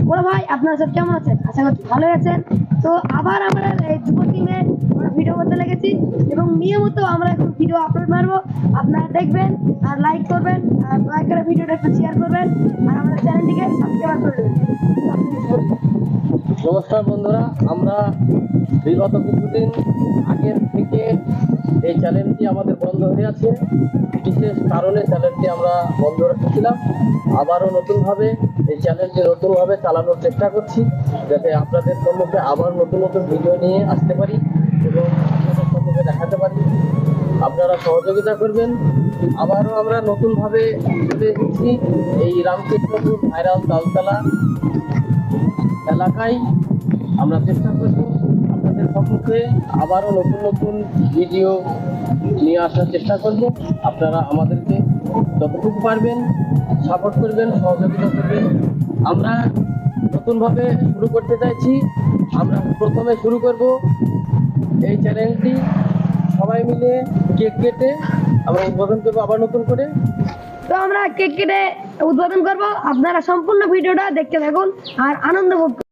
বড় ভাই আপনারা সব কেমন আছেন? আশা করছি ভালো আছেন। তো আবার আমরা এই যুব টিমে ভিডিও করতে লেগেছি এবং নিয়মিত আমরা এখন ভিডিও আপলোড মারবো। আপনারা দেখবেন আর লাইক করবেন আর দয়া করে ভিডিওটা একটু শেয়ার করবেন আর আমাদের চ্যানেলটিকে সাবস্ক্রাইব করে দেবেন। নমস্কার বন্ধুরা, আমরা বিগত কিছুদিন আগের থেকে এই চ্যানেলটি আমাদের বন্ধ হয়ে আছে। বিশেষ কারণে চ্যানেলটি আমরা বন্ধ রেখেছিলাম। আবারও নতুনভাবে এই চ্যানেলটি নতুনভাবে চালানোর চেষ্টা করছি, যাতে আপনাদের সম্মুখে আবার নতুন নতুন ভিডিও নিয়ে আসতে পারি এবং আপনাদের সম্মুখে দেখাতে পারি। আপনারা সহযোগিতা করবেন। আবারও আমরা নতুনভাবে চলে এসেছি এই রামকৃষ্ণপুর ভাইরাল তালতলা এলাকায়। আমরা চেষ্টা করব আপনাদের সম্মুখে আবারও নতুন নতুন ভিডিও নিয়ে আসার চেষ্টা করব। আপনারা আমাদেরকে যতটুকু পারবেন সাপোর্ট করবেন, সহযোগিতা করবেন। আমরা নতুনভাবে শুরু করতে চাইছি। আমরা প্রথমে শুরু করব এই চ্যানেলটি সবাই মিলে কেক কেটে আমরা উদ্বোধন করবো আবার নতুন করে। তো আমরা কেক কেটে উদ্বোধন করবো। আপনারা সম্পূর্ণ ভিডিওটা দেখতে থাকুন আর আনন্দ ভোগ